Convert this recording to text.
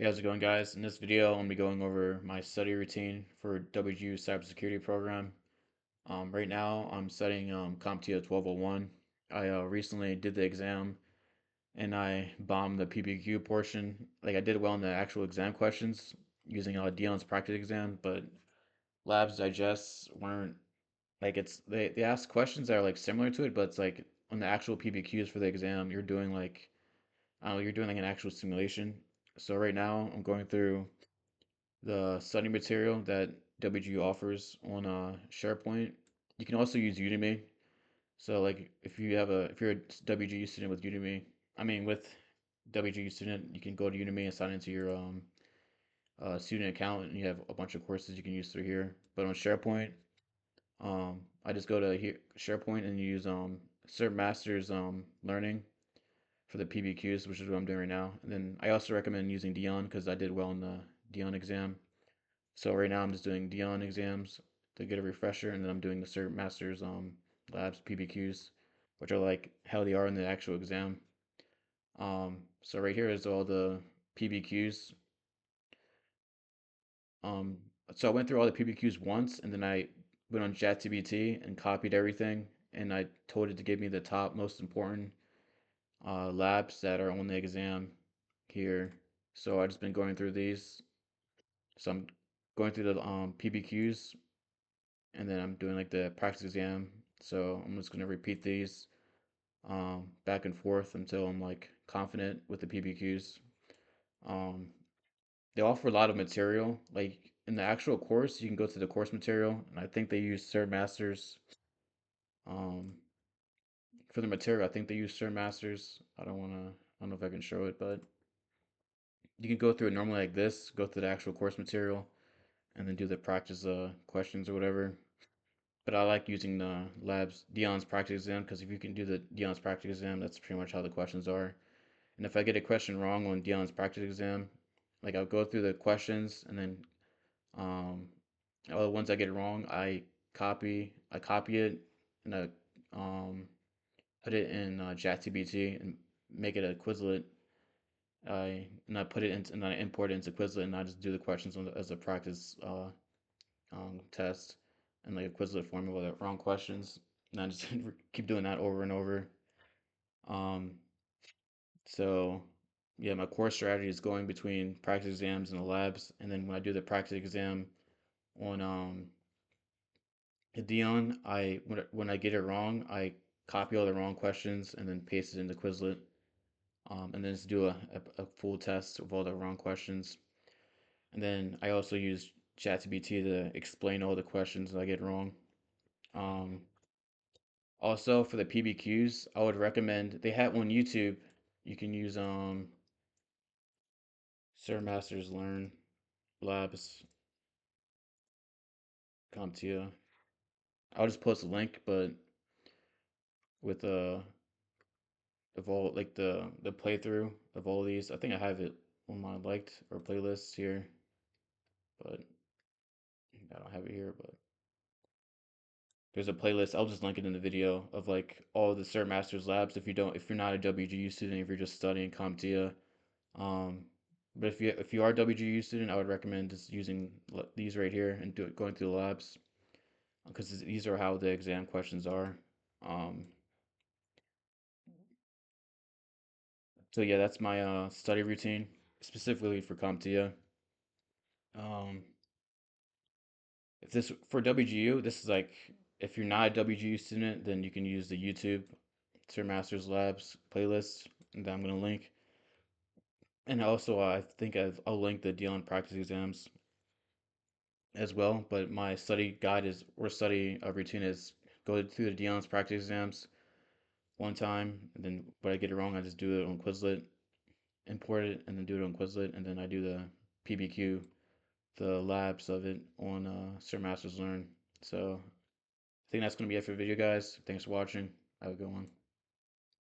Hey, how's it going, guys? In this video, I'm going to be going over my study routine for WGU Cybersecurity program. Right now, I'm studying CompTIA 1201. I recently did the exam and I bombed the PBQ portion. Like, I did well in the actual exam questions using Dion's practice exam, but Labs Digest weren't like they ask questions that are like similar to it, but it's like on the actual PBQs for the exam, you're doing like an actual simulation. So right now, I'm going through the study material that WGU offers on SharePoint. You can also use Udemy. So like if you're a WGU student with Udemy, I mean with WGU student, you can go to Udemy and sign into your student account, and you have a bunch of courses you can use through here. But on SharePoint, I just go to here SharePoint and use Cert Masters Learning for the PBQs, which is what I'm doing right now. And then I also recommend using Dion because I did well in the Dion exam. So right now I'm just doing Dion exams to get a refresher, and then I'm doing the Cert Masters Labs PBQs, which are like how they are in the actual exam. So right here is all the PBQs. Um, so I went through all the PBQs once, and then I went on ChatGPT and copied everything, and I told it to give me the top most important labs that are on the exam here. So I just been going through these. So I'm going through the PBQs, and then I'm doing like the practice exam. So I'm just gonna repeat these back and forth until I'm like confident with the PBQs. Um, they offer a lot of material. Like in the actual course, you can go to the course material, and I think they use Cert Masters um, for the material. I think they use Cert Masters. I don't know if I can show it, but you can go through it normally like this. Go through the actual course material, and then do the practice questions or whatever. But I like using the labs Dion's practice exam because if you can do the Dion's practice exam, that's pretty much how the questions are. And if I get a question wrong on Dion's practice exam, like I'll go through the questions and then um, all the ones I get wrong, I copy it and I um, put it in ChatGPT and make it a Quizlet. I put it into and I import it into Quizlet and I just do the questions as a practice test and like a Quizlet form of all the wrong questions. And I just keep doing that over and over. Um, so yeah, my core strategy is going between practice exams and the labs, and then when I do the practice exam on Dion, when I get it wrong, I copy all the wrong questions and then paste it into Quizlet, and then just do a full test of all the wrong questions. And then I also use ChatGPT to explain all the questions that I get wrong. Um, Also for the PBQs, I would recommend they have on YouTube. You can use Sir Masters Learn Labs CompTIA. I'll just post a link, but with of all like the playthrough of all these, I think I have it on my liked or playlists here, but I don't have it here. But there's a playlist. I'll just link it in the video of like all the Sir Masters Labs. If you're not a WGU student, if you're just studying CompTIA. Um, but if you are a WGU student, I would recommend just using these right here and going through the labs because these are how the exam questions are. Um, so yeah, that's my study routine specifically for CompTIA. Um, if this for WGU, this is like if you're not a WGU student, then you can use the YouTube Sir Masters Labs playlist that I'm gonna link. And also, I think I'll link the Dion practice exams as well. But my study guide is or study routine is go through the Dion's practice exams one time, and then when I get it wrong, I just do it on Quizlet, import it, and then do it on Quizlet, and then I do the PBQ, the labs of it on Sir Masters Learn. So I think that's gonna be it for the video, guys. Thanks for watching. Have a good one.